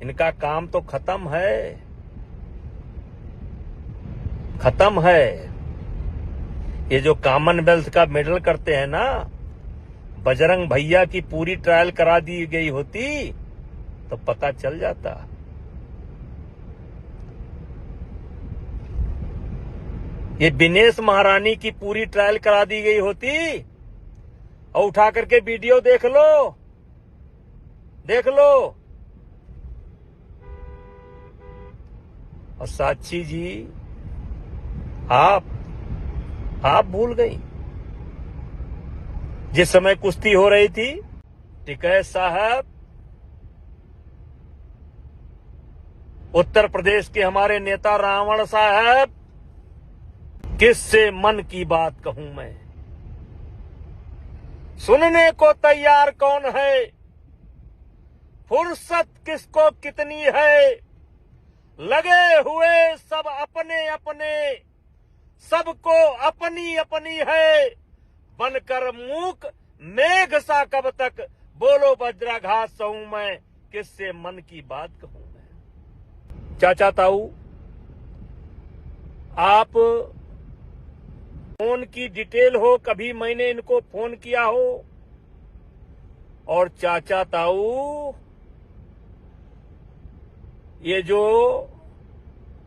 इनका काम तो खत्म है, खत्म है। ये जो कॉमनवेल्थ का मेडल करते हैं ना, बजरंग भैया की पूरी ट्रायल करा दी गई होती तो पता चल जाता। ये विनेश महारानी की पूरी ट्रायल करा दी गई होती और उठा करके वीडियो देख लो, देख लो। और साक्षी जी, आप भूल गई जिस समय कुश्ती हो रही थी, टिकैत साहब उत्तर प्रदेश के हमारे नेता रावण साहब, किससे मन की बात कहूं मैं, सुनने को तैयार कौन है, फुर्सत किसको कितनी है, लगे हुए सब अपने अपने, सबको अपनी अपनी है, बनकर मूक मेघ सा कब तक, बोलो वज्राघात सहूं मैं, किससे मन की बात कहूं मैं। चाचा ताऊ, आप फोन की डिटेल हो, कभी मैंने इनको फोन किया हो, और चाचा ताऊ ये जो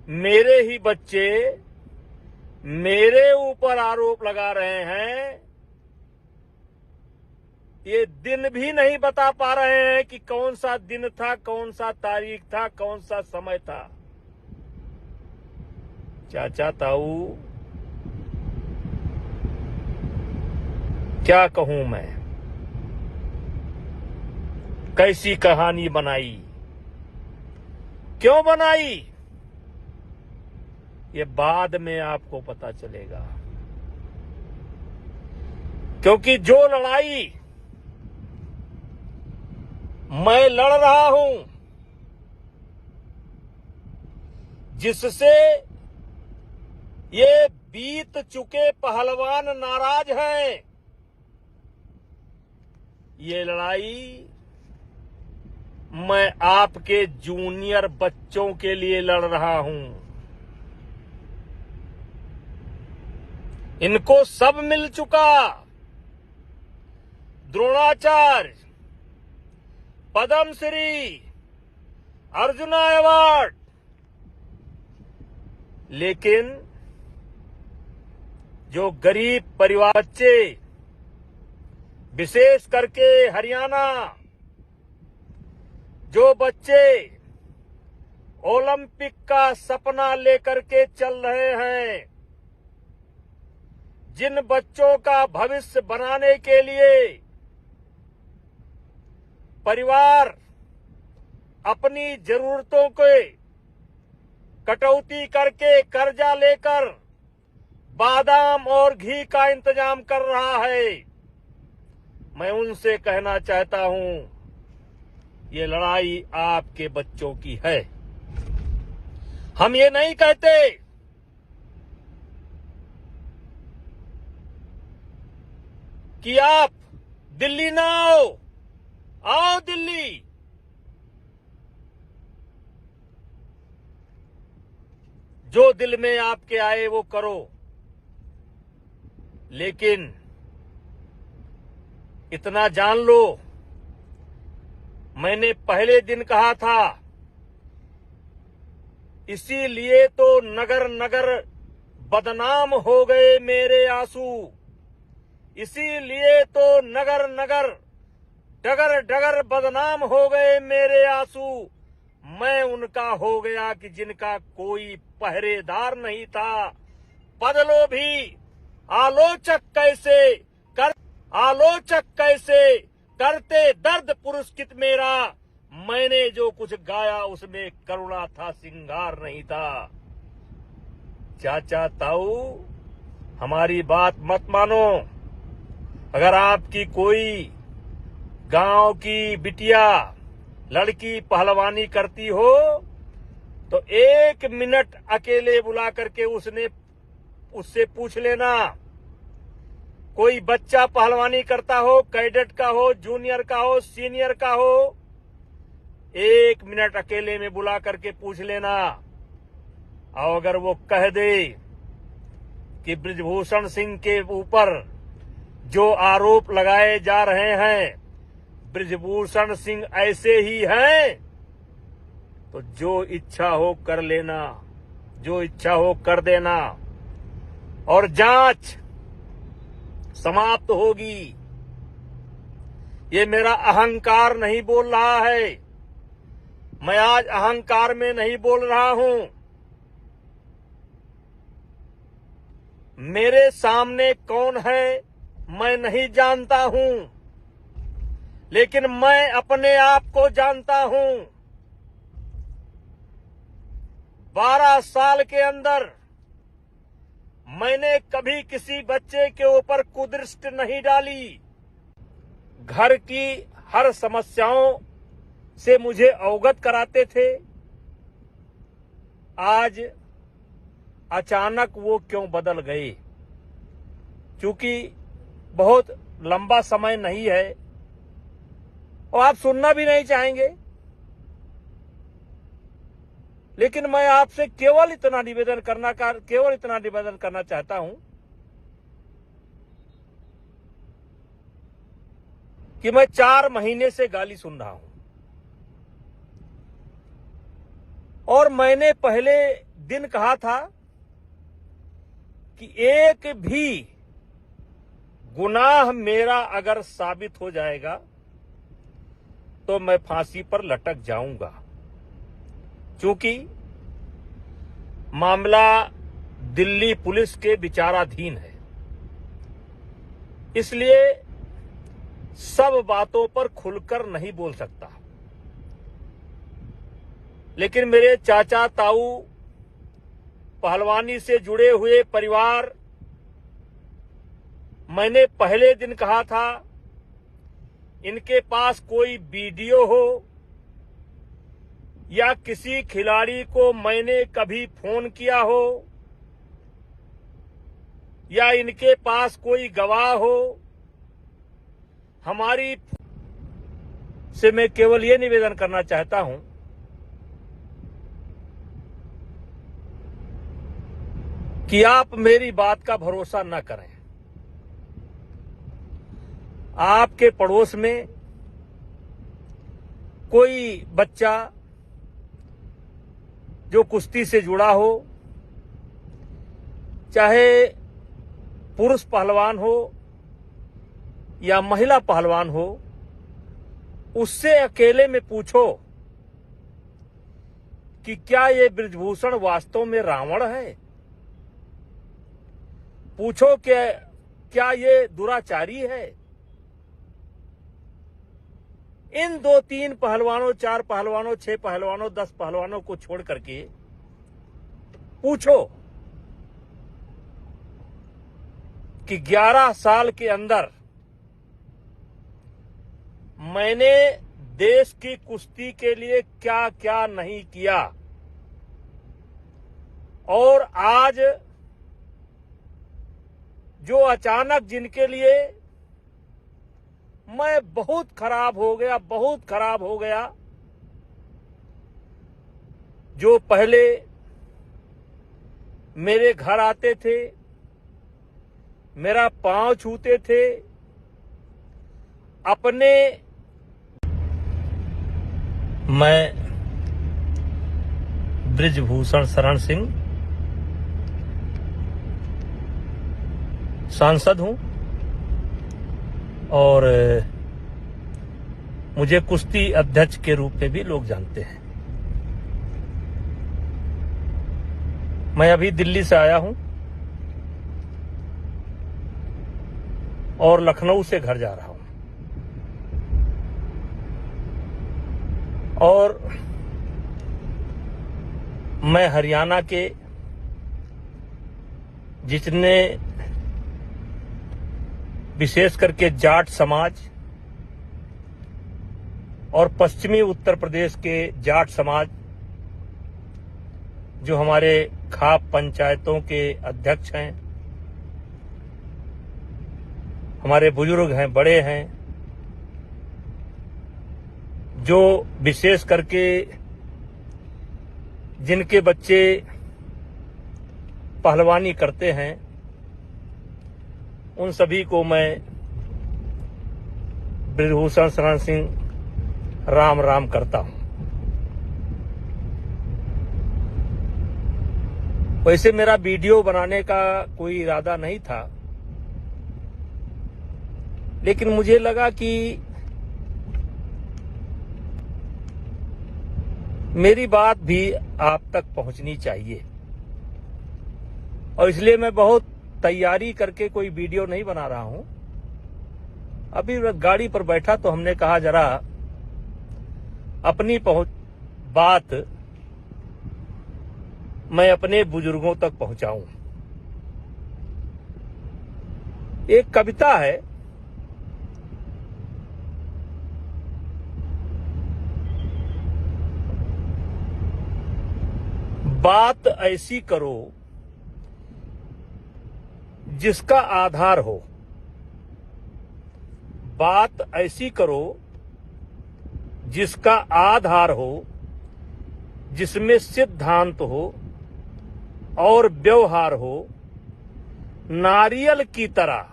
मेरे ही बच्चे मेरे ऊपर आरोप लगा रहे हैं, ये दिन भी नहीं बता पा रहे हैं कि कौन सा दिन था, कौन सा तारीख था, कौन सा समय था। चाचा ताऊ, क्या कहूं मैं, कैसी कहानी बनाई, क्यों बनाई, ये बाद में आपको पता चलेगा। क्योंकि जो लड़ाई मैं लड़ रहा हूं, जिससे ये बीत चुके पहलवान नाराज हैं, ये लड़ाई मैं आपके जूनियर बच्चों के लिए लड़ रहा हूं। इनको सब मिल चुका, द्रोणाचार्य, पद्मश्री, अर्जुन अवार्ड, लेकिन जो गरीब परिवार बच्चे, विशेष करके हरियाणा, जो बच्चे ओलंपिक का सपना लेकर के चल रहे हैं, जिन बच्चों का भविष्य बनाने के लिए परिवार अपनी जरूरतों को कटौती करके कर्जा लेकर बादाम और घी का इंतजाम कर रहा है, मैं उनसे कहना चाहता हूं, ये लड़ाई आपके बच्चों की है। हम ये नहीं कहते कि आप दिल्ली ना आओ दिल्ली, जो दिल में आपके आए वो करो, लेकिन इतना जान लो, मैंने पहले दिन कहा था, इसीलिए तो नगर नगर बदनाम हो गए मेरे आंसू, इसीलिए तो नगर नगर डगर डगर बदनाम हो गए मेरे आंसू, मैं उनका हो गया कि जिनका कोई पहरेदार नहीं था। बदलो भी आलोचक कैसे करते दर्द पुरस्कृत मेरा, मैंने जो कुछ गाया उसमें करुणा था, सिंगार नहीं था। चाचा ताऊ, हमारी बात मत मानो। अगर आपकी कोई गांव की बिटिया लड़की पहलवानी करती हो तो 1 मिनट अकेले बुला करके उससे पूछ लेना। कोई बच्चा पहलवानी करता हो, कैडेट का हो, जूनियर का हो, सीनियर का हो, 1 मिनट अकेले में बुला करके पूछ लेना। और अगर वो कह दे कि बृजभूषण सिंह के ऊपर जो आरोप लगाए जा रहे हैं बृजभूषण सिंह ऐसे ही हैं, तो जो इच्छा हो कर लेना, जो इच्छा हो कर देना और जांच समाप्त होगी। ये मेरा अहंकार नहीं बोल रहा है, मैं आज अहंकार में नहीं बोल रहा हूं। मेरे सामने कौन है मैं नहीं जानता हूं, लेकिन मैं अपने आप को जानता हूं। 12 साल के अंदर मैंने कभी किसी बच्चे के ऊपर कुदृष्टि नहीं डाली। घर की हर समस्याओं से मुझे अवगत कराते थे। आज अचानक वो क्यों बदल गए? क्योंकि बहुत लंबा समय नहीं है और आप सुनना भी नहीं चाहेंगे, लेकिन मैं आपसे केवल इतना निवेदन करना चाहता हूं कि मैं 4 महीने से गाली सुन रहा हूं और मैंने पहले दिन कहा था कि एक भी गुनाह मेरा अगर साबित हो जाएगा तो मैं फांसी पर लटक जाऊंगा, क्योंकि मामला दिल्ली पुलिस के विचाराधीन है। इसलिए सब बातों पर खुलकर नहीं बोल सकता। लेकिन मेरे चाचा ताऊ, पहलवानी से जुड़े हुए परिवार, मैंने पहले दिन कहा था इनके पास कोई वीडियो हो या किसी खिलाड़ी को मैंने कभी फोन किया हो या इनके पास कोई गवाह हो, हमारी से मैं केवल ये निवेदन करना चाहता हूं कि आप मेरी बात का भरोसा न करें। आपके पड़ोस में कोई बच्चा जो कुश्ती से जुड़ा हो, चाहे पुरुष पहलवान हो या महिला पहलवान हो, उससे अकेले में पूछो कि क्या ये बृजभूषण वास्तव में रावण है। पूछो कि क्या ये दुराचारी है। इन 2-3 पहलवानों, 4 पहलवानों, 6 पहलवानों, 10 पहलवानों को छोड़ करके पूछो कि 11 साल के अंदर मैंने देश की कुश्ती के लिए क्या क्या नहीं किया, और आज जो अचानक जिनके लिए मैं बहुत खराब हो गया, जो पहले मेरे घर आते थे, मेरा पांव छूते थे, अपने मैं बृजभूषण शरण सिंह सांसद हूं और मुझे कुश्ती अध्यक्ष के रूप में भी लोग जानते हैं। मैं अभी दिल्ली से आया हूं और लखनऊ से घर जा रहा हूं, और मैं हरियाणा के जितने विशेष करके जाट समाज और पश्चिमी उत्तर प्रदेश के जाट समाज, जो हमारे खाप पंचायतों के अध्यक्ष हैं, हमारे बुजुर्ग हैं, बड़े हैं, जो विशेष करके जिनके बच्चे पहलवानी करते हैं, उन सभी को मैं बृजभूषण शरण सिंह राम राम करता हूं। वैसे मेरा वीडियो बनाने का कोई इरादा नहीं था, लेकिन मुझे लगा कि मेरी बात भी आप तक पहुंचनी चाहिए, और इसलिए मैं बहुत तैयारी करके कोई वीडियो नहीं बना रहा हूं। अभी गाड़ी पर बैठा तो हमने कहा जरा अपनी बात मैं अपने बुजुर्गों तक पहुंचाऊं। एक कविता है, बात ऐसी करो जिसका आधार हो, बात ऐसी करो जिसका आधार हो, जिसमें सिद्धांत हो और व्यवहार हो। नारियल की तरह,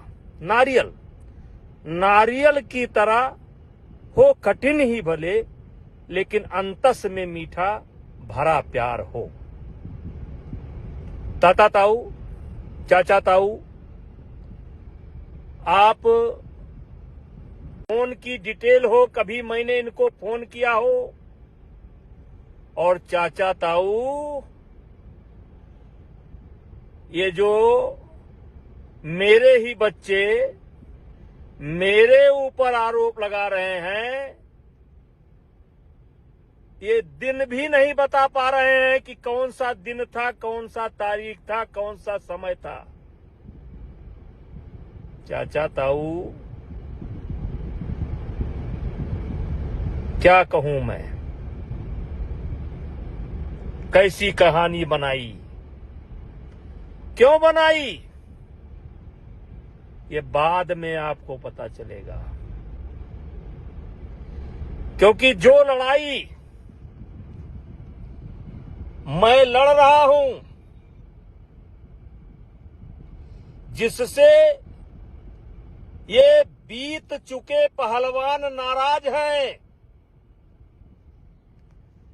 नारियल की तरह हो कठिन ही भले, लेकिन अंतस में मीठा भरा प्यार हो। ताता ताऊ, चाचा ताऊ, आप फोन की डिटेल हो, कभी मैंने इनको फोन किया हो, और चाचा ताऊ ये जो मेरे ही बच्चे मेरे ऊपर आरोप लगा रहे हैं, ये दिन भी नहीं बता पा रहे हैं कि कौन सा दिन था, कौन सा तारीख था, कौन सा समय था। चाचा ताऊ, क्या कहूं मैं, कैसी कहानी बनाई, क्यों बनाई, ये बाद में आपको पता चलेगा। क्योंकि जो लड़ाई मैं लड़ रहा हूं, जिससे ये बीत चुके पहलवान नाराज हैं,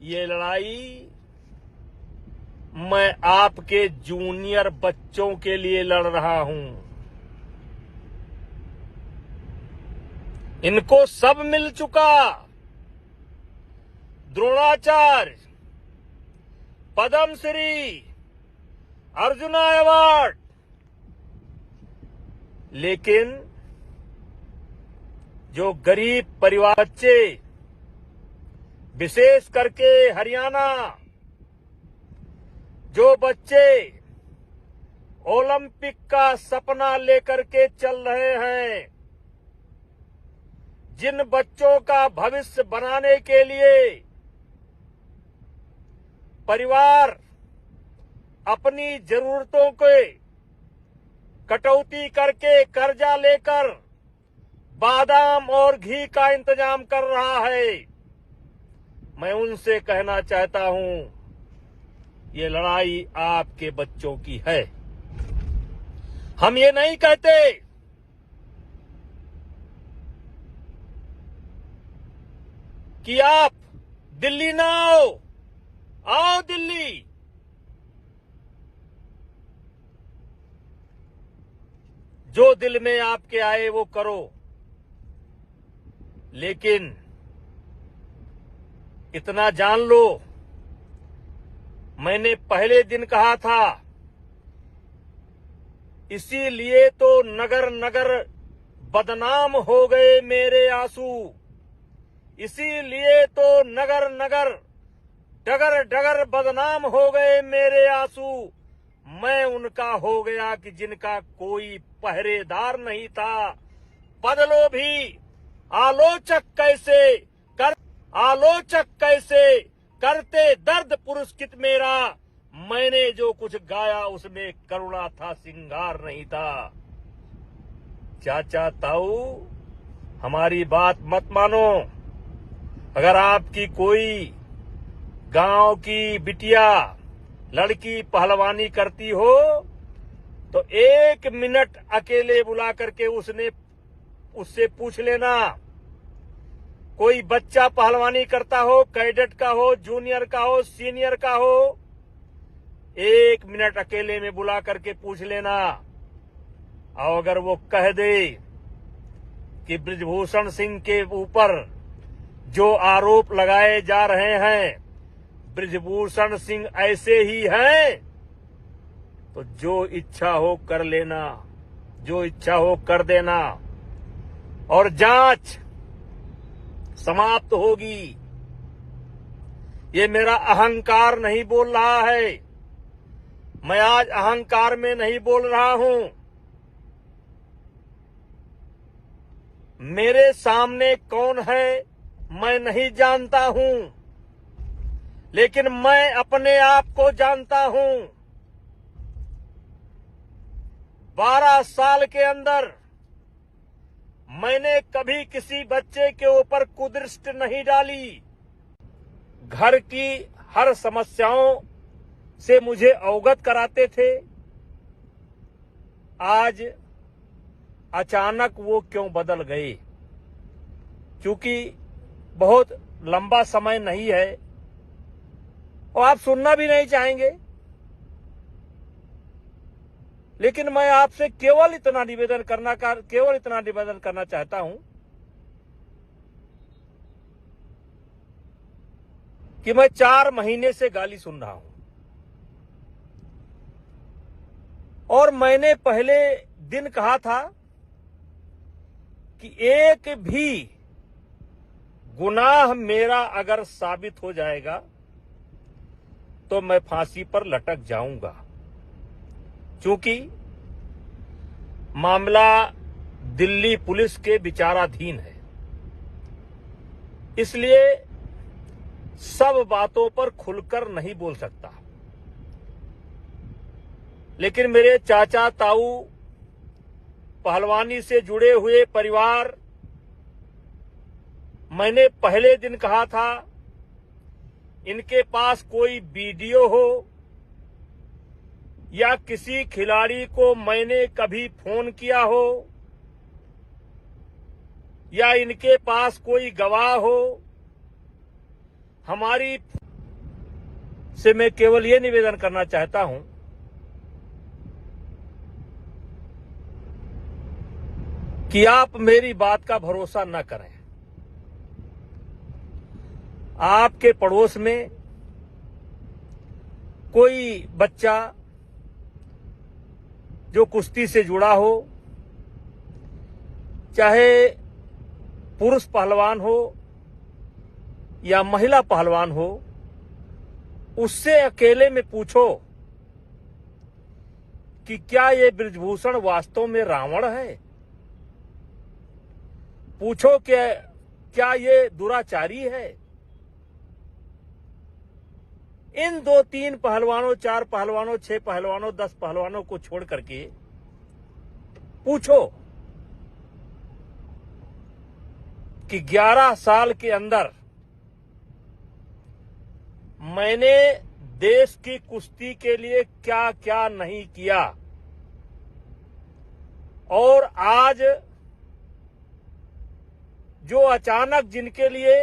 ये लड़ाई मैं आपके जूनियर बच्चों के लिए लड़ रहा हूं। इनको सब मिल चुका, द्रोणाचार्य, पद्मश्री, अर्जुन अवार्ड, लेकिन जो गरीब परिवार बच्चे, विशेष करके हरियाणा, जो बच्चे ओलंपिक का सपना लेकर के चल रहे हैं, जिन बच्चों का भविष्य बनाने के लिए परिवार अपनी जरूरतों के कटौती करके कर्जा लेकर बादाम और घी का इंतजाम कर रहा है, मैं उनसे कहना चाहता हूं, ये लड़ाई आपके बच्चों की है। हम ये नहीं कहते कि आप दिल्ली ना आओ दिल्ली, जो दिल में आपके आए वो करो, लेकिन इतना जान लो, मैंने पहले दिन कहा था, इसीलिए तो नगर नगर बदनाम हो गए मेरे आंसू, इसीलिए तो नगर नगर डगर डगर बदनाम हो गए मेरे आंसू। मैं उनका हो गया कि जिनका कोई पहरेदार नहीं था। बदलो भी आलोचक कैसे करते दर्द पुरस्कृत मेरा, मैंने जो कुछ गाया उसमें करुणा था, सिंगार नहीं था। चाचा ताऊ, हमारी बात मत मानो, अगर आपकी कोई गांव की बिटिया लड़की पहलवानी करती हो तो 1 मिनट अकेले बुला करके उससे पूछ लेना। कोई बच्चा पहलवानी करता हो, कैडेट का हो, जूनियर का हो, सीनियर का हो, 1 मिनट अकेले में बुला करके पूछ लेना। और अगर वो कह दे कि बृजभूषण सिंह के ऊपर जो आरोप लगाए जा रहे हैं बृजभूषण सिंह ऐसे ही हैं, तो जो इच्छा हो कर लेना, जो इच्छा हो कर देना और जांच समाप्त होगी। ये मेरा अहंकार नहीं बोल रहा है, मैं आज अहंकार में नहीं बोल रहा हूं। मेरे सामने कौन है मैं नहीं जानता हूं, लेकिन मैं अपने आप को जानता हूं। 12 साल के अंदर मैंने कभी किसी बच्चे के ऊपर कुदृष्टि नहीं डाली। घर की हर समस्याओं से मुझे अवगत कराते थे। आज अचानक वो क्यों बदल गए? क्योंकि बहुत लंबा समय नहीं है और आप सुनना भी नहीं चाहेंगे, लेकिन मैं आपसे केवल इतना निवेदन करना चाहता हूं कि मैं 4 महीने से गाली सुन रहा हूं और मैंने पहले दिन कहा था कि एक भी गुनाह मेरा अगर साबित हो जाएगा तो मैं फांसी पर लटक जाऊंगा, क्योंकि मामला दिल्ली पुलिस के विचाराधीन है। इसलिए सब बातों पर खुलकर नहीं बोल सकता। लेकिन मेरे चाचा ताऊ पहलवानी से जुड़े हुए परिवार, मैंने पहले दिन कहा था इनके पास कोई वीडियो हो या किसी खिलाड़ी को मैंने कभी फोन किया हो या इनके पास कोई गवाह हो, हमारी से मैं केवल ये निवेदन करना चाहता हूं कि आप मेरी बात का भरोसा न करें। आपके पड़ोस में कोई बच्चा जो कुश्ती से जुड़ा हो, चाहे पुरुष पहलवान हो या महिला पहलवान हो, उससे अकेले में पूछो कि क्या ये बृजभूषण वास्तव में रावण है। पूछो कि क्या ये दुराचारी है। इन 2-3 पहलवानों, 4 पहलवानों, 6 पहलवानों, 10 पहलवानों को छोड़ करके पूछो कि 11 साल के अंदर मैंने देश की कुश्ती के लिए क्या क्या नहीं किया, और आज जो अचानक जिनके लिए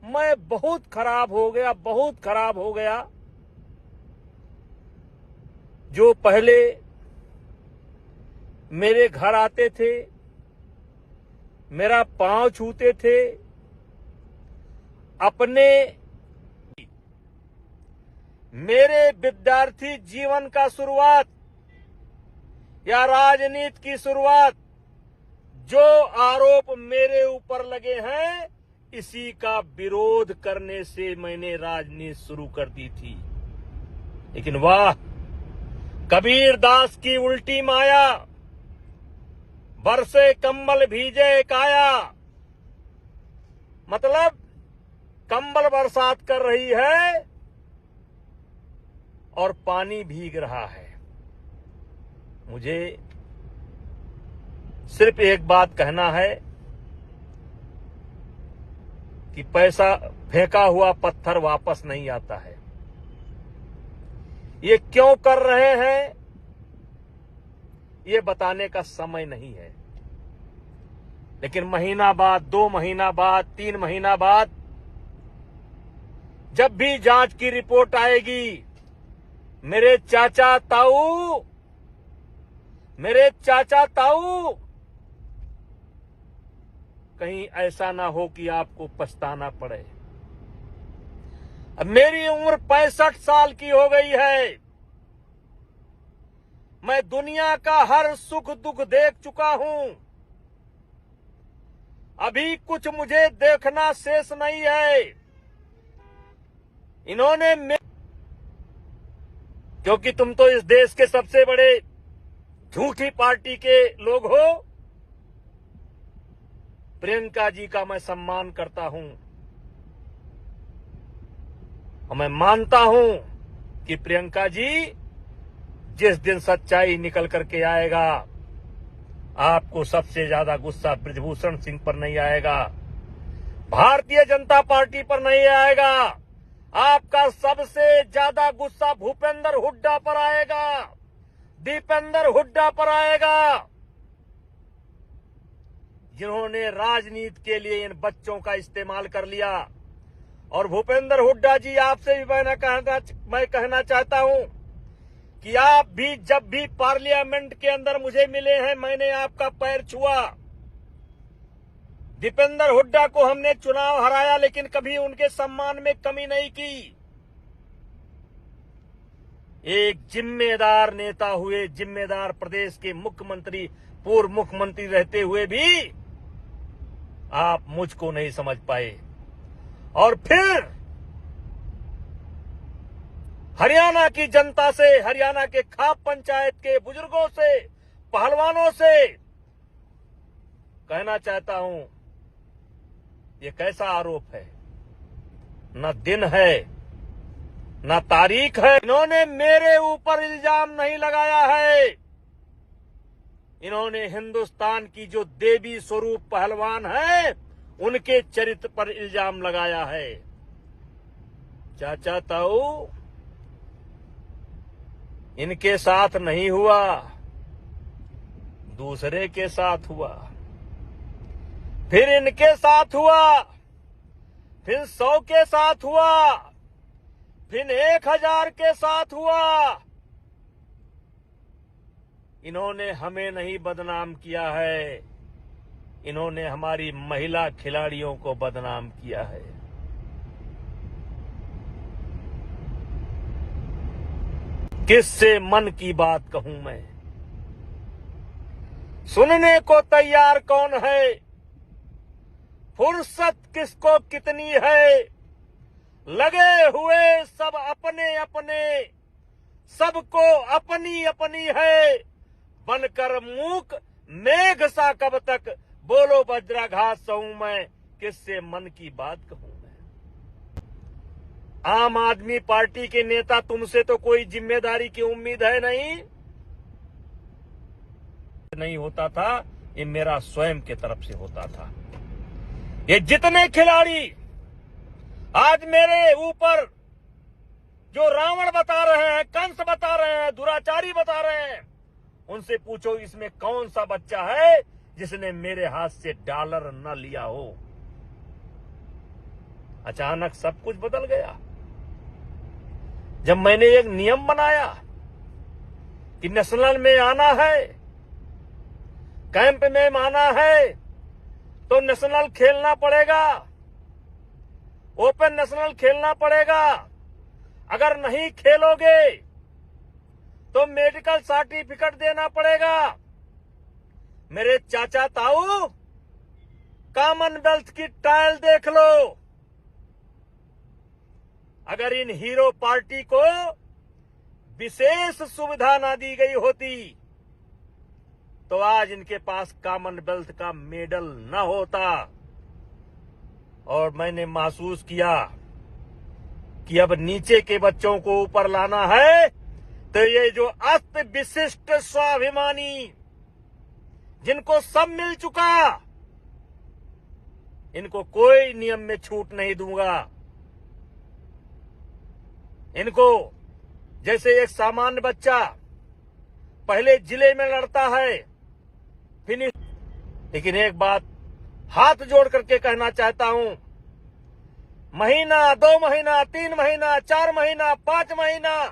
मैं बहुत खराब हो गया, जो पहले मेरे घर आते थे, मेरा पांव छूते थे, अपने मेरे विद्यार्थी जीवन का शुरुआत या राजनीति की शुरुआत, जो आरोप मेरे ऊपर लगे हैं, इसी का विरोध करने से मैंने राजनीति शुरू कर दी थी। लेकिन वाह, कबीर दास की उल्टी माया, बरसे कंबल भीजे काया। मतलब कंबल बरसात कर रही है और पानी भीग रहा है। मुझे सिर्फ एक बात कहना है कि पैसा फेंका हुआ पत्थर वापस नहीं आता है। ये क्यों कर रहे हैं, ये बताने का समय नहीं है। लेकिन महीना बाद, 2 महीना बाद, 3 महीना बाद जब भी जांच की रिपोर्ट आएगी, मेरे चाचा ताऊ कहीं ऐसा ना हो कि आपको पछताना पड़े। अब मेरी उम्र 65 साल की हो गई है। मैं दुनिया का हर सुख दुख देख चुका हूं। अभी कुछ मुझे देखना शेष नहीं है। इन्होंने क्योंकि तुम तो इस देश के सबसे बड़े झूठी पार्टी के लोग हो। प्रियंका जी का मैं सम्मान करता हूं और मैं मानता हूं कि प्रियंका जी जिस दिन सच्चाई निकल करके आएगा, आपको सबसे ज्यादा गुस्सा बृजभूषण सिंह पर नहीं आएगा, भारतीय जनता पार्टी पर नहीं आएगा। आपका सबसे ज्यादा गुस्सा भूपेंद्र हुड्डा पर आएगा, दीपेंद्र हुड्डा पर आएगा, जिन्होंने राजनीति के लिए इन बच्चों का इस्तेमाल कर लिया। और भूपेंद्र हुड्डा जी, आपसे भी मैं कहना चाहता हूं कि आप भी जब भी पार्लियामेंट के अंदर मुझे मिले हैं, मैंने आपका पैर छुआ। दीपेंद्र हुड्डा को हमने चुनाव हराया, लेकिन कभी उनके सम्मान में कमी नहीं की। एक जिम्मेदार नेता हुए, जिम्मेदार प्रदेश के मुख्यमंत्री, पूर्व मुख्यमंत्री रहते हुए भी आप मुझको नहीं समझ पाए। और फिर हरियाणा की जनता से, हरियाणा के खाप पंचायत के बुजुर्गों से, पहलवानों से कहना चाहता हूं, ये कैसा आरोप है? न दिन है, न तारीख है। इन्होंने मेरे ऊपर इल्जाम नहीं लगाया है। इन्होंने हिंदुस्तान की जो देवी स्वरूप पहलवान है, उनके चरित्र पर इल्जाम लगाया है। चाचा ताऊ, इनके साथ नहीं हुआ, दूसरे के साथ हुआ, फिर इनके साथ हुआ, फिर 100 के साथ हुआ, फिर 1000 के साथ हुआ। इन्होंने हमें नहीं बदनाम किया है, इन्होंने हमारी महिला खिलाड़ियों को बदनाम किया है। किससे मन की बात कहूं मैं? सुनने को तैयार कौन है? फुर्सत किसको कितनी है? लगे हुए सब अपने अपने, सबको अपनी अपनी है। बनकर मूक मेघ सा कब तक, बोलो वज्राघात सहूं मैं, किससे मन की बात कहूं मैं? आम आदमी पार्टी के नेता, तुमसे तो कोई जिम्मेदारी की उम्मीद है नहीं होता था, ये मेरा स्वयं के तरफ से होता था। ये जितने खिलाड़ी आज मेरे ऊपर जो रावण बता रहे हैं, कंस बता रहे हैं, दुराचारी बता रहे हैं, उनसे पूछो इसमें कौन सा बच्चा है जिसने मेरे हाथ से डॉलर न लिया हो। अचानक सब कुछ बदल गया जब मैंने एक नियम बनाया कि नेशनल में आना है, कैंप में आना है तो नेशनल खेलना पड़ेगा, ओपन नेशनल खेलना पड़ेगा। अगर नहीं खेलोगे तो मेडिकल सर्टिफिकेट देना पड़ेगा। मेरे चाचा ताऊ, कॉमनवेल्थ की टाइल देख लो। अगर इन हीरो पार्टी को विशेष सुविधा ना दी गई होती तो आज इनके पास कॉमनवेल्थ का मेडल न होता। और मैंने महसूस किया कि अब नीचे के बच्चों को ऊपर लाना है, तो ये जो अस्त विशिष्ट स्वाभिमानी, जिनको सब मिल चुका, इनको कोई नियम में छूट नहीं दूंगा। इनको जैसे एक सामान्य बच्चा पहले जिले में लड़ता है, फिनिश। लेकिन एक बात हाथ जोड़ करके कहना चाहता हूं, महीना, 2 महीना, 3 महीना, 4 महीना, 5 महीना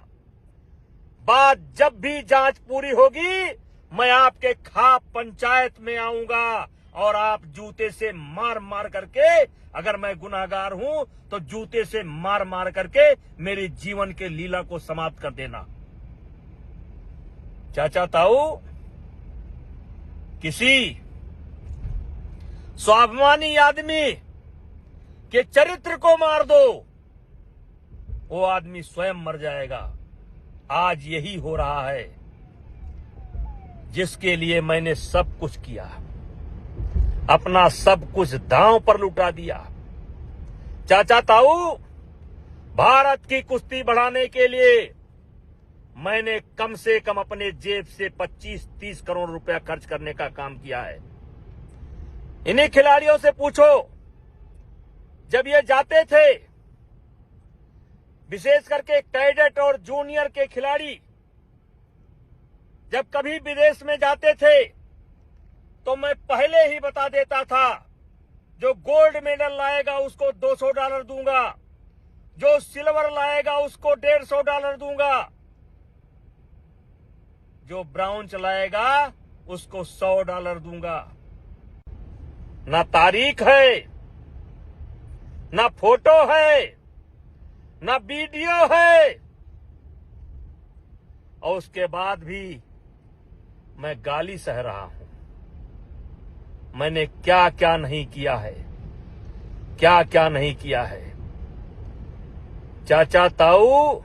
बाद जब भी जांच पूरी होगी, मैं आपके खाप पंचायत में आऊंगा और आप जूते से मार मार करके, अगर मैं गुनाहगार हूं तो जूते से मार मार करके मेरे जीवन के लीला को समाप्त कर देना। चाचा ताऊ, किसी स्वाभिमानी आदमी के चरित्र को मार दो, वो आदमी स्वयं मर जाएगा। आज यही हो रहा है, जिसके लिए मैंने सब कुछ किया, अपना सब कुछ दांव पर लुटा दिया। चाचा ताऊ, भारत की कुश्ती बढ़ाने के लिए मैंने कम से कम अपने जेब से 25-30 करोड़ रुपया खर्च करने का काम किया है। इन्हीं खिलाड़ियों से पूछो, जब ये जाते थे, विशेष करके कैडेट और जूनियर के खिलाड़ी जब कभी विदेश में जाते थे, तो मैं पहले ही बता देता था, जो गोल्ड मेडल लाएगा उसको $200 दूंगा, जो सिल्वर लाएगा उसको $150 दूंगा, जो ब्राउन्ज लाएगा उसको $100 दूंगा। ना तारीख है, ना फोटो है, ना वीडियो है, और उसके बाद भी मैं गाली सह रहा हूं। मैंने क्या क्या नहीं किया है, क्या क्या नहीं किया है। चाचा ताऊ,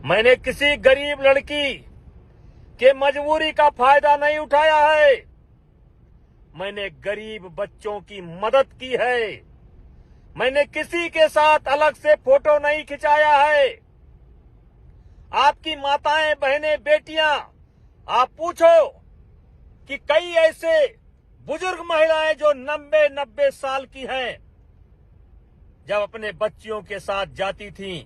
मैंने किसी गरीब लड़की के मजबूरी का फायदा नहीं उठाया है। मैंने गरीब बच्चों की मदद की है। मैंने किसी के साथ अलग से फोटो नहीं खिंचाया है। आपकी माताएं, बहनें, बेटियां, आप पूछो कि कई ऐसे बुजुर्ग महिलाएं जो 90 साल की हैं, जब अपने बच्चियों के साथ जाती थीं,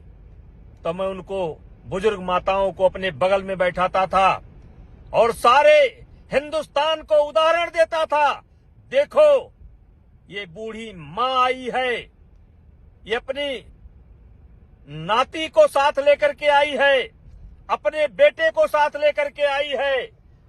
तो मैं उनको, बुजुर्ग माताओं को अपने बगल में बैठाता था और सारे हिंदुस्तान को उदाहरण देता था। देखो, ये बूढ़ी मां आई है, ये अपनी नाती को साथ लेकर के आई है, अपने बेटे को साथ लेकर के आई है।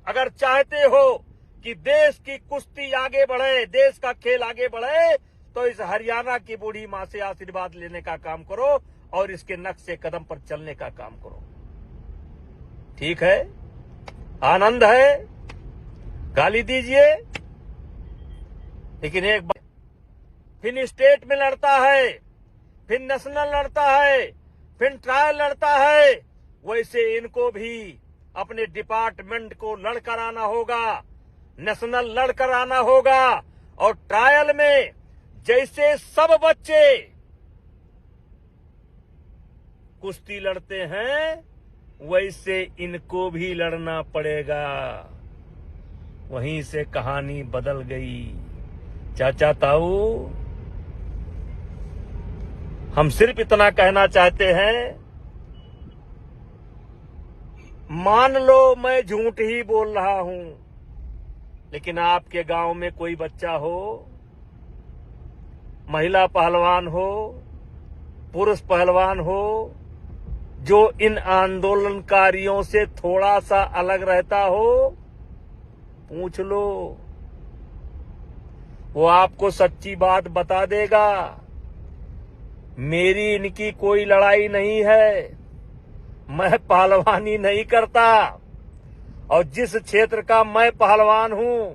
अगर चाहते हो कि देश की कुश्ती आगे बढ़े, देश का खेल आगे बढ़े, तो इस हरियाणा की बूढ़ी मां से आशीर्वाद लेने का काम करो और इसके नक्शे कदम पर चलने का काम करो। ठीक है, आनंद है, गाली दीजिए, लेकिन एक बार फिर स्टेट में लड़ता है, फिर नेशनल लड़ता है, फिर ट्रायल लड़ता है, वैसे इनको भी अपने डिपार्टमेंट को लड़कर आना होगा, नेशनल लड़कर आना होगा, और ट्रायल में जैसे सब बच्चे कुश्ती लड़ते हैं, वैसे इनको भी लड़ना पड़ेगा। वहीं से कहानी बदल गई। चाचा ताऊ, हम सिर्फ इतना कहना चाहते हैं, मान लो मैं झूठ ही बोल रहा हूं, लेकिन आपके गांव में कोई बच्चा हो, महिला पहलवान हो, पुरुष पहलवान हो, जो इन आंदोलनकारियों से थोड़ा सा अलग रहता हो, पूछ लो, वो आपको सच्ची बात बता देगा। मेरी इनकी कोई लड़ाई नहीं है, मैं पहलवानी नहीं करता, और जिस क्षेत्र का मैं पहलवान हूं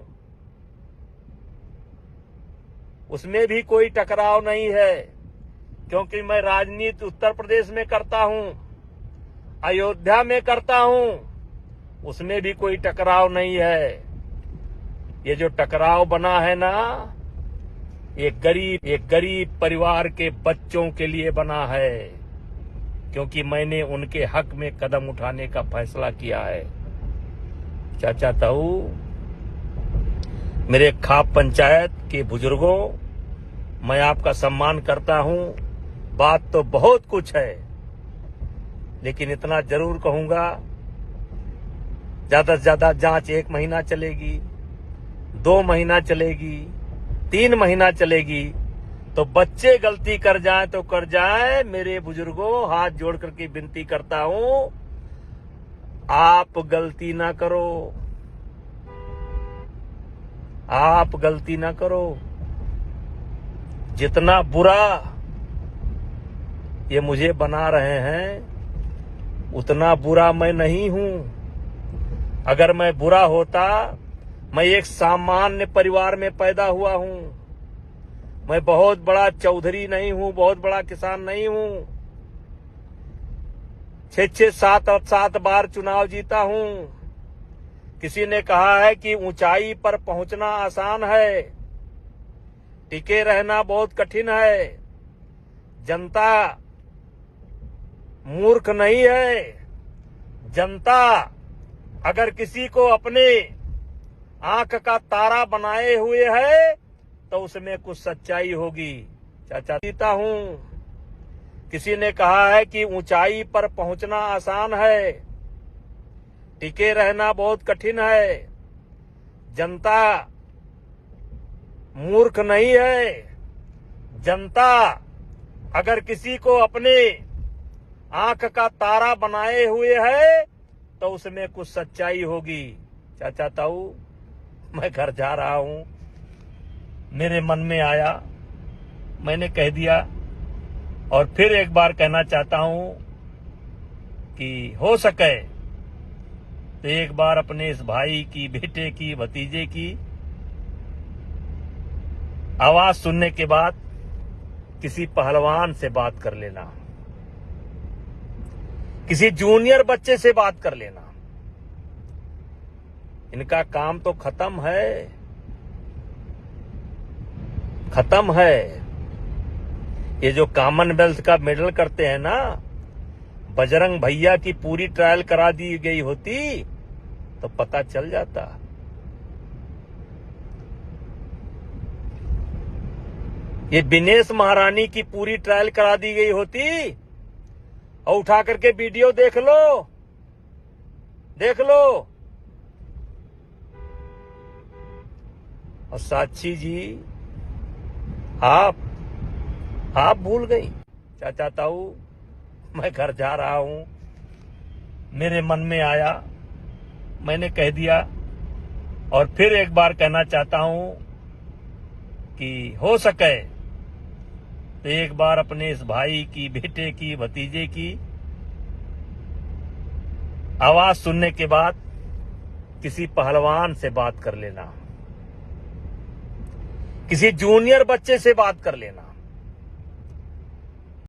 उसमें भी कोई टकराव नहीं है, क्योंकि मैं राजनीति उत्तर प्रदेश में करता हूं, अयोध्या में करता हूं, उसमें भी कोई टकराव नहीं है। ये जो टकराव बना है ना, एक गरीब परिवार के बच्चों के लिए बना है, क्योंकि मैंने उनके हक में कदम उठाने का फैसला किया है। चाचा ताऊ, मेरे खाप पंचायत के बुजुर्गों, मैं आपका सम्मान करता हूं। बात तो बहुत कुछ है, लेकिन इतना जरूर कहूंगा, ज्यादा से ज्यादा जांच 1 महीना चलेगी, 2 महीना चलेगी, 3 महीना चलेगी। तो बच्चे गलती कर जाएं तो कर जाएं। मेरे बुजुर्गों, हाथ जोड़ करके विनती करता हूं, आप गलती ना करो, आप गलती ना करो। जितना बुरा ये मुझे बना रहे हैं, उतना बुरा मैं नहीं हूं। अगर मैं बुरा होता, मैं एक सामान्य परिवार में पैदा हुआ हूं। मैं बहुत बड़ा चौधरी नहीं हूं, बहुत बड़ा किसान नहीं हूं। 6-6, 7-7 बार चुनाव जीता हूं। किसी ने कहा है कि ऊंचाई पर पहुंचना आसान है, टिके रहना बहुत कठिन है। जनता मूर्ख नहीं है। जनता अगर किसी को अपने आंख का तारा बनाए हुए है, तो उसमें कुछ सच्चाई होगी। चाचा जीता हूं। किसी ने कहा है कि ऊंचाई पर पहुंचना आसान है, टिके रहना बहुत कठिन है। जनता मूर्ख नहीं है। जनता अगर किसी को अपने आंख का तारा बनाए हुए है, तो उसमें कुछ सच्चाई होगी। चाचा ताऊ, मैं घर जा रहा हूं, मेरे मन में आया, मैंने कह दिया। और फिर एक बार कहना चाहता हूं कि हो सके तो एक बार अपने इस भाई की, बेटे की, भतीजे की आवाज सुनने के बाद किसी पहलवान से बात कर लेना, किसी जूनियर बच्चे से बात कर लेना। इनका काम तो खत्म है, खत्म है। ये जो कॉमनवेल्थ का मेडल करते हैं ना, बजरंग भैया की पूरी ट्रायल करा दी गई होती तो पता चल जाता। ये दिनेश महारानी की पूरी ट्रायल करा दी गई होती, और उठा करके वीडियो देख लो, देख लो। और साक्षी जी, आप भूल गई। चाचा ताऊ, मैं घर जा रहा हूं, मेरे मन में आया, मैंने कह दिया। और फिर एक बार कहना चाहता हूं कि हो सके तो एक बार अपने इस भाई की, बेटे की, भतीजे की आवाज सुनने के बाद किसी पहलवान से बात कर लेना, किसी जूनियर बच्चे से बात कर लेना।